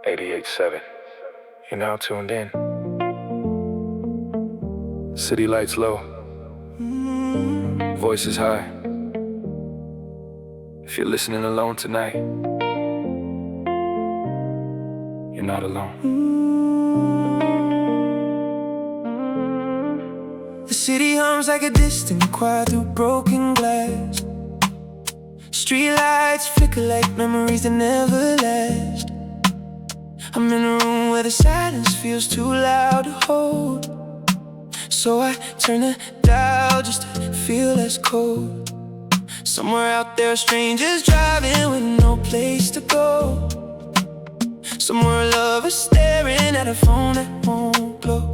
88.7. You're now tuned in. City lights low, voices high. If you're listening alone tonight, you're not alone. The city hums like a distant choir through broken glass. Street lights flicker like memories that never last. I'm in a room where the silence feels too loud to hold, so I turn the dial just to feel less cold. Somewhere out there, strangers driving with no place to go. Somewhere, a lover staring at a phone that won't blow.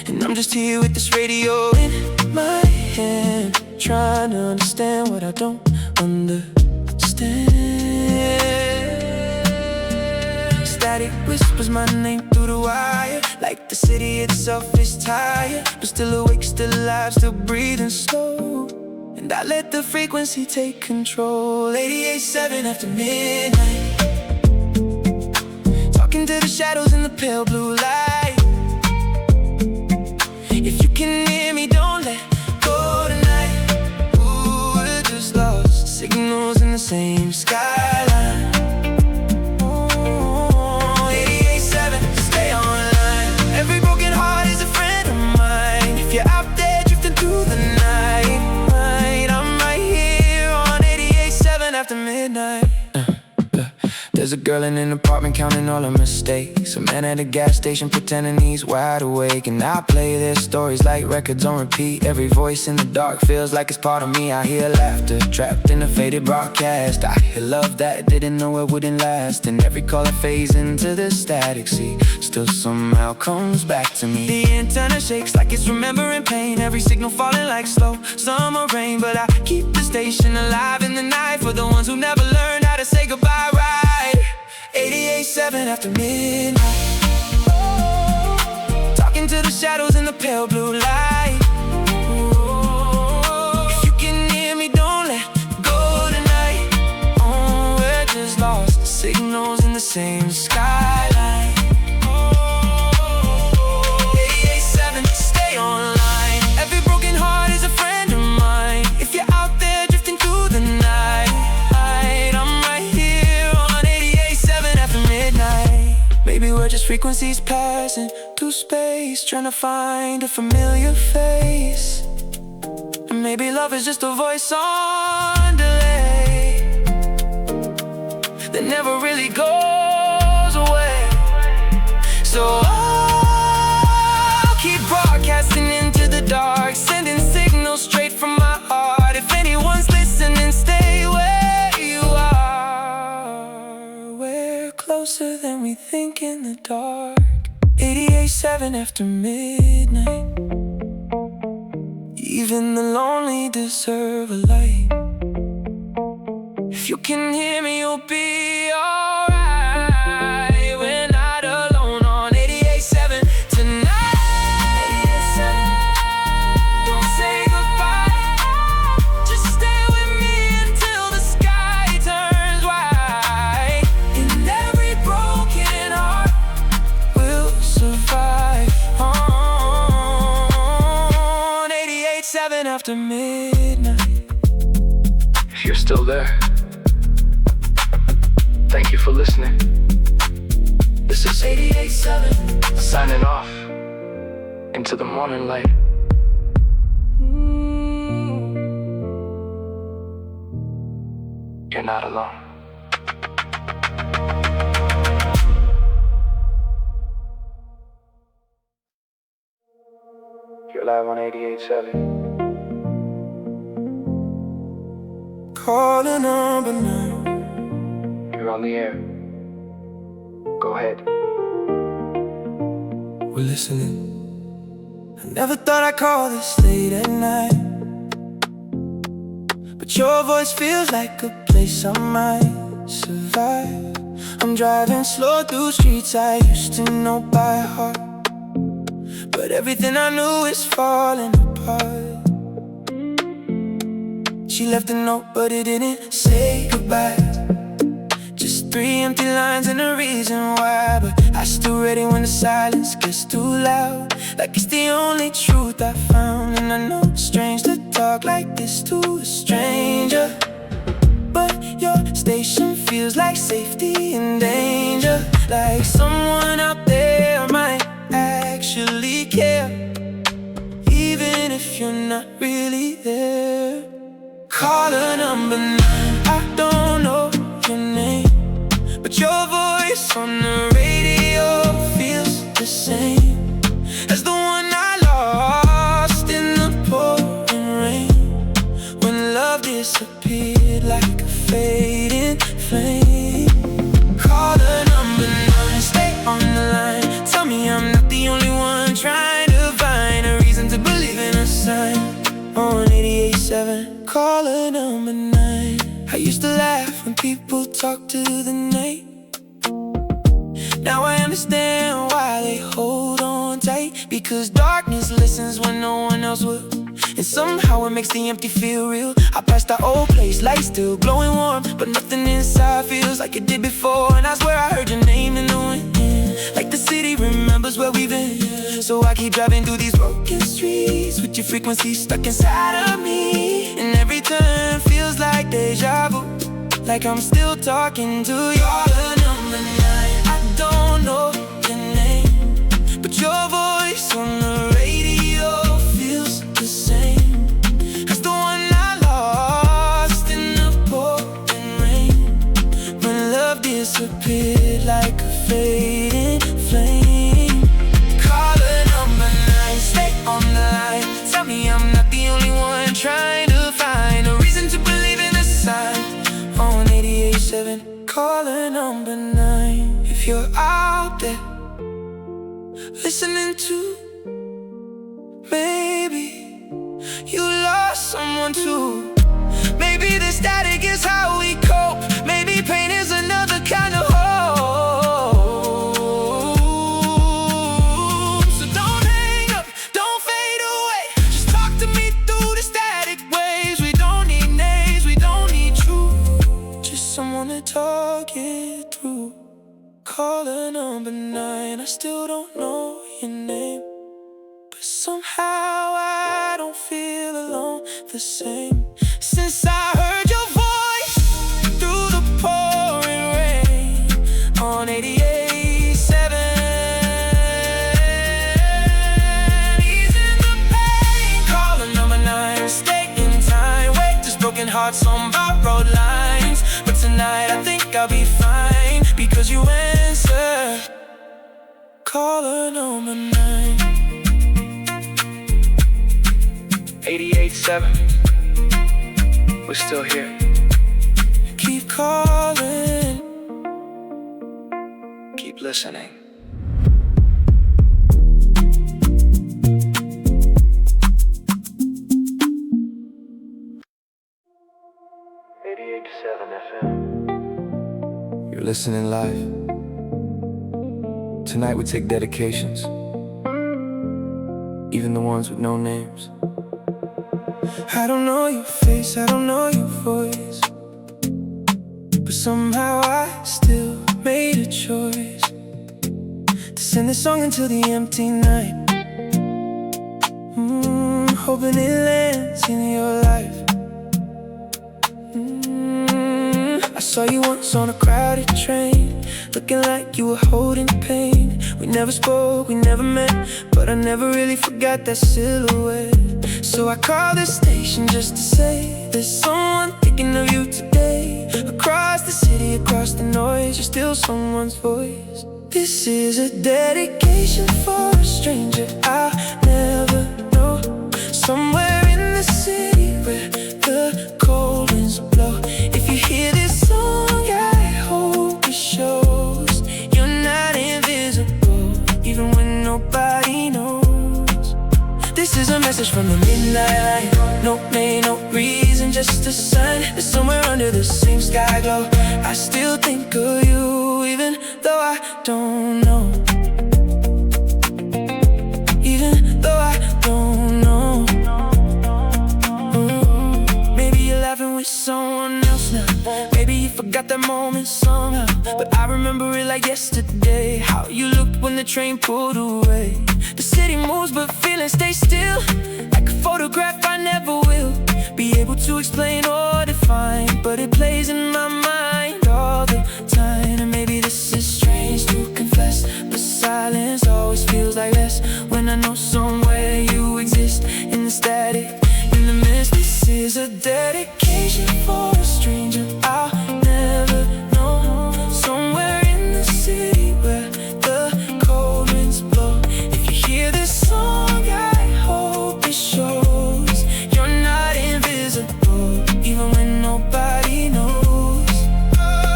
And I'm just here with this radio in my hand, trying to understand what I don't understand. Static whispers my name through the wire, like the city itself is tired, but still awake, still alive, still breathing slow. And I let the frequency take control. 88.7 after midnight, talking to the shadows in the pale blue light. If you can hear me, don't let go tonight. Ooh, we're just lost, signals in the same skyline. Oh, 88.7, stay online. Every broken heart is a friend of mine. If you're out there drifting through the night, I'm right here on 88.7 after midnight. There's a girl in an apartment counting all her mistakes, a man at a gas station pretending he's wide awake. And I play their stories like records on repeat. Every voice in the dark feels like it's part of me. I hear laughter trapped in a faded broadcast. I hear love that didn't know it wouldn't last. And every call that fades into the static sea still somehow comes back to me. The antenna shakes like it's remembering pain, every signal falling like slow summer rain. But I keep the station alive in the night for the ones who never learned how to say goodbye right. 88.7 after midnight, talking to the shadows in the pale blue light. If you can hear me, don't let go tonight. Oh, we're just lost, signals in the same skyline. 88.7, stay online. Every broken heart is a friend of mine. If you're out there drifting through the night, I'm right here on 88.7 after midnight. Maybe we're just frequencies passing through space, trying to find a familiar face. And maybe love is just a voice on delay that never really goes away. So I'll keep broadcasting into the dark, sending signals straight from my heart. If anyone's listening, stay where you are. We're closer than we think in the dark. 88.7 after midnight. Even the lonely deserve a light. If you can hear me, you'll be alright. We're not alone on 88.7 tonight. 88.7. Don't say goodbye, just stay with me until the sky turns white. In every broken heart we'll survive on 88.7 after midnight. If you're still there, thank you for listening. This is 88.7 signing off into the morning light. You're not alone. You're live on 88.7. Call a number now. You're on the air. Go ahead. We're listening. I never thought I'd call this late at night, but your voice feels like a place I might survive. I'm driving slow through streets I used to know by heart, but everything I knew is falling apart. She left a note, but it didn't say goodbye, just 3 empty lines and a reason why, but I still ready when the silence gets too loud. Like it's the only truth I found. And I know it's strange to talk like this to a stranger, but your station feels like safety and danger. Like someone out there might actually care, even if you're not really there. Call a number 9. I don't know your name, but your voice on the radio feels the same as the one I lost in the pouring rain, when love disappeared like a fading flame. Call the number 9, stay on the line. Tell me I'm not the only one trying to find a reason to believe in a sign. On 88.7, call a number 9. I used to laugh when people talk to the night. Now I understand why they hold on tight, because darkness listens when no one else will. And somehow it makes the empty feel real. I passed the old place, lights still glowing warm, but nothing inside feels like it did before. And I swear I heard your name in the wind, like the city remembers where we've been. So I keep driving through these broken streets with your frequency stuck inside of me. And every turn feels like deja vu, like I'm still talking to your number 9. I don't know your name, but your voice on the radio feels the same as the one I lost in the pouring rain, when love disappeared like a fading flame. Call a number 9, stay on the line. Tell me I'm not the only one trying to find a reason to believe in a sign. On 88.7, call a number 9. If you're out there listening to, maybe you lost someone too. Maybe the static is how we cope. Maybe pain is another kind of hope. So don't hang up, don't fade away. Just talk to me through the static waves. We don't need names, we don't need truth, just someone to talk it through. Call a number 9. I still don't know your name, but somehow I don't feel alone the same since I heard your voice through the pouring rain. On 88.7, easing the pain. Call a number 9, stay in time. Wait, this broken hearts on borrowed lines, but tonight I think I'll be fine, because you answer. Call a number 9. 88.7, we're still here. Keep calling, Keep listening. you're listening live. Tonight we take dedications, even the ones with no names. I don't know your face, I don't know your voice, but somehow I still made a choice to send this song into the empty night, hoping it lands in your life. I saw you once on a crowded train, looking like you were holding pain. We never spoke, we never met, but I never really forgot that silhouette. So I called this station just to say there's someone thinking of you today. Across the city, across the noise, you're still someone's voice. This is a dedication for a stranger I'll never know, somewhere in the city where the cold winds blow. If you hear this song, I hope it shows you're not invisible, even when nobody knows. This is a message from the midnight light. No name, no reason, just a sign that somewhere under the same sky glow I still think of you, even though I don't know. Even though I don't know. Maybe you're laughing with someone else now. Maybe you forgot that moment somehow. remember it like yesterday. How you looked when the train pulled away. The city moves but feelings stay still. Like a photograph I never will be able to explain or define, but it plays in my mind all the time. And maybe this is strange to confess, but silence always feels like less when I know somewhere you exist in the static, in the mist. This is a dedication for a stranger I'll never know. Somewhere in the city where the cold winds blow. If you hear this song, I hope it shows you're not invisible, even when nobody knows.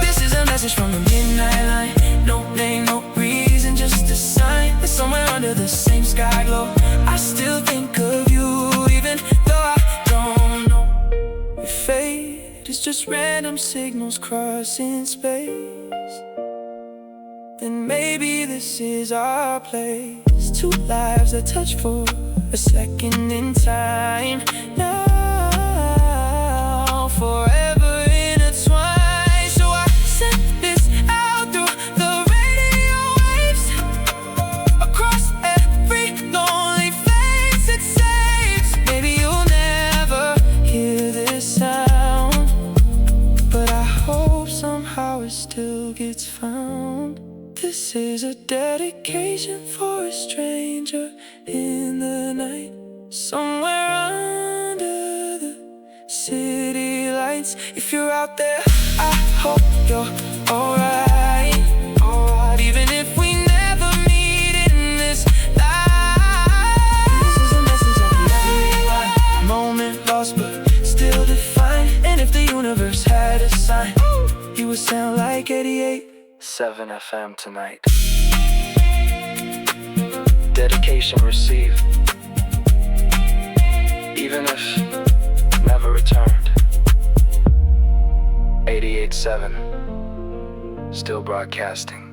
This is a message from the midnight line. No name, no reason, just a sign that somewhere under the same sky glow I still think of you, even though I don't know if fate is just random signals crossing space. Then maybe this is our place. Two lives that touch for a second in time. Now forever intertwined. So I sent this out through the radio waves, across every lonely face it saves. Maybe you'll never hear this sound, but I hope somehow it still gets found. This is a dedication for a stranger in the night, somewhere under the city lights. If you're out there, I hope you're alright. Even if we never meet in this life. This is a message of everyone, moment lost but still defined. And if the universe had a sign, it would sound like 88.7 FM tonight. Dedication received, even if never returned. 88.7, still broadcasting.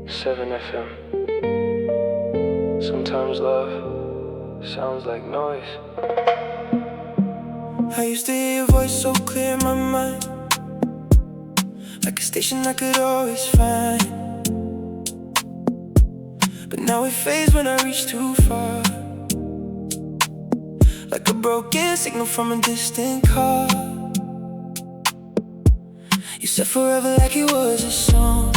Seven FM. Sometimes love sounds like noise. I used to hear your voice so clear in my mind, like a station I could always find. But now it fades when I reach too far, like a broken signal from a distant car. You said forever like it was a song,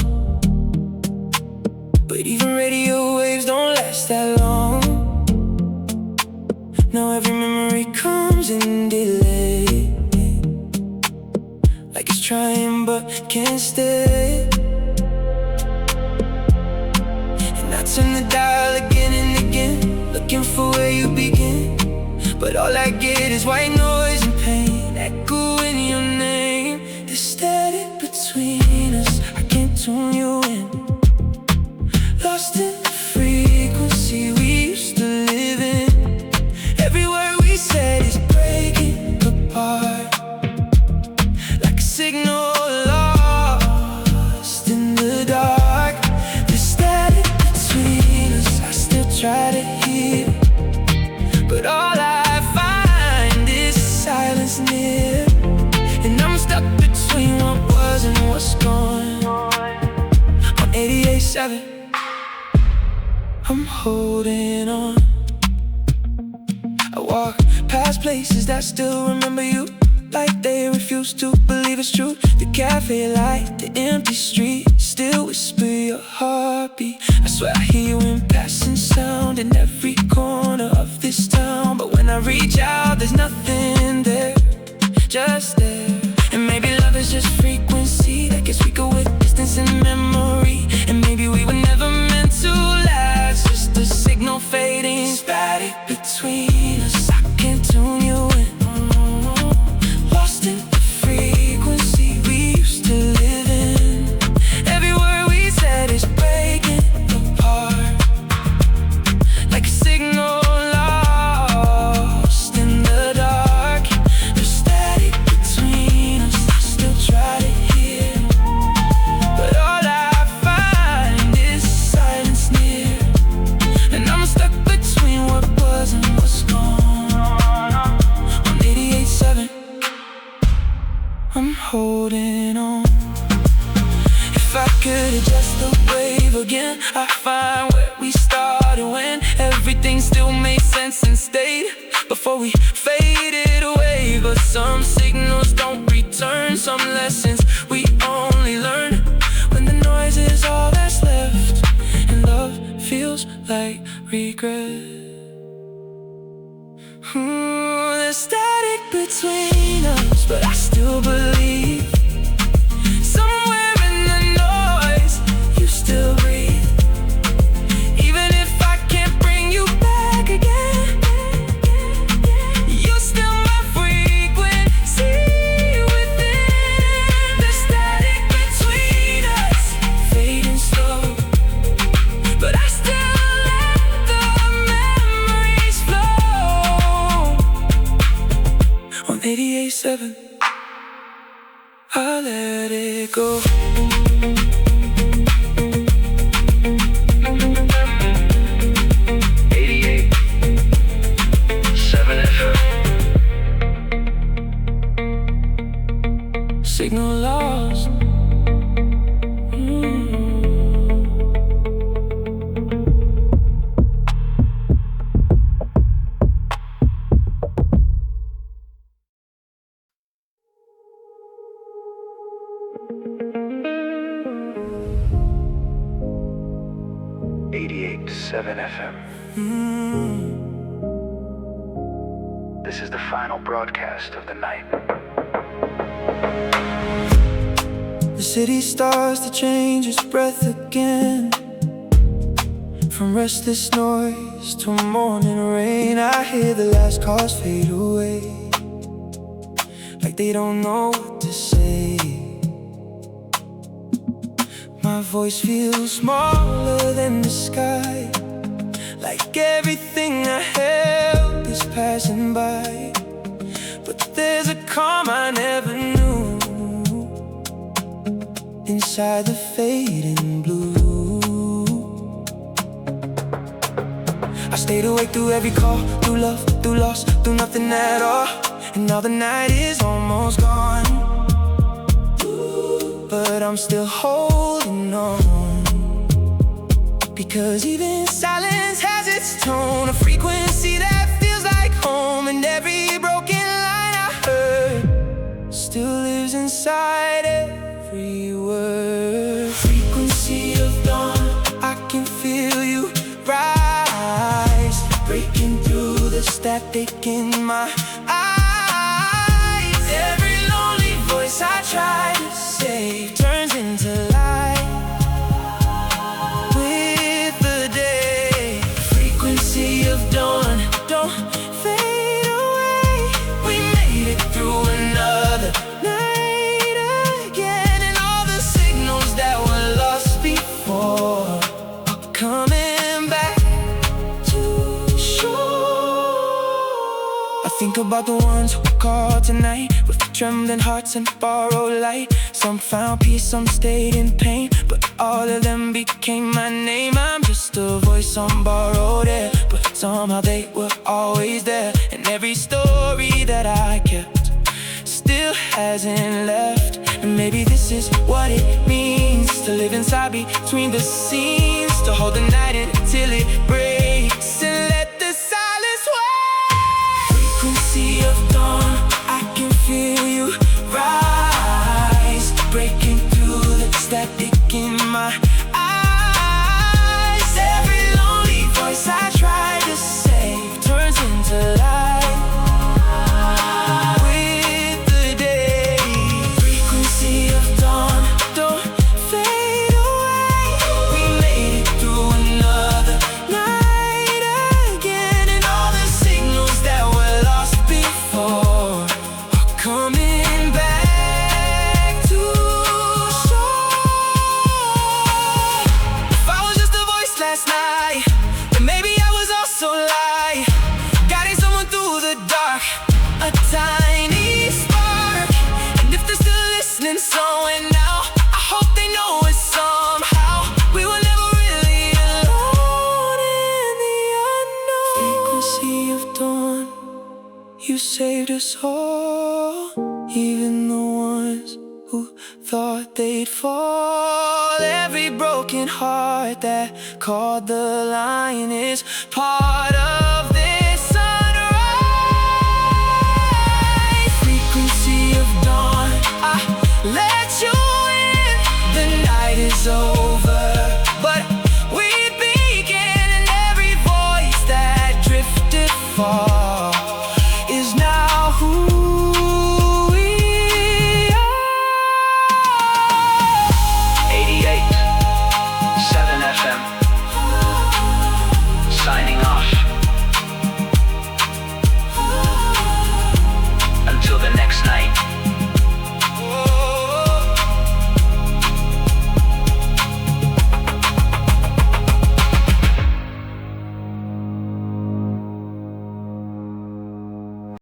but even radio waves don't last that long. Now every memory comes in delay, like it's trying but can't stay. And I turn the dial again and again, looking for where you begin, but all I get is white noise and pain, echoing your name. The static between us, I can't tune you in. Lost in the frequency we used to live in. Every word we said is breaking apart, like a signal lost in the dark. The static between us, I still try to hear, but all I find is silence near. And I'm stuck between what was and what's gone. On 88.7, I'm holding on. I walk past places that still remember you, like they refuse to believe it's true. The cafe light, the empty street, still whisper your heartbeat. I swear I hear you in passing sound in every corner of this town. But when I reach out, there's nothing there, just there. And maybe love is just frequency that gets weaker with distance and memory. And maybe we were never meant to last, just a signal fading. Static between us, I can't tune you in. Lost in the frequency we used to live in. Every word we said is breaking apart, like a signal lost in the dark. The static between us, I still try to hear, but all I leave again. I find where we started when everything still made sense and stayed before we faded away. But some signals don't return, some lessons we only learn when the noise is all that's left and love feels like regret. There's static between us, but I still believe somewhere in the noise you still breathe. Even if I can't bring you back again, you're still my frequency within. The static between us fading slow, but I still let the memories flow. On 88.7 I let it go. 88.7 FM. Signal lost. FM. This is the final broadcast of the night. The city starts to change its breath again. From restless noise to morning rain, I hear the last cars fade away, like they don't know what to say. My voice feels smaller than the sky, like everything I held is passing by. But there's a calm I never knew inside the fading blue. I stayed awake through every call, through love, through loss, through nothing at all. And now the night is almost gone, but I'm still holding on, because even silence has its tone, a frequency that feels like home. And every broken line I heard still lives inside every word. Frequency of dawn, I can feel you rise, breaking through the static in my eyes. Every lonely voice I try to save turns into light with the day. Frequency of dawn, don't fade away. We made it through another night again, and all the signals that were lost before are coming back to shore. I think about the ones who called tonight with trembling hearts and borrowed light. Some found peace, some stayed in pain, but all of them became my name. I'm just a voice on borrowed air, but somehow they were always there. And every story that I kept still hasn't left. And maybe this is what it means to live inside between the scenes, to hold the night until it breaks and let the silence wait. Frequency of dawn, I can feel you rise, breaking through the static in my eyes. Every lonely voice I try to save turns into light with the day. Frequency of dawn, don't fade away. We made it through another night again, and all the signals that were lost before are coming back to shore. If I was just a voice last night, then maybe I was also light, guiding someone through the dark, a tiny spark. And if they're still listening somewhere now, I hope they know it somehow. We were never really alone in the unknown. Frequency of dawn, you saved us all, even the ones who thought they'd fall. Every broken beating heart that called the line is part.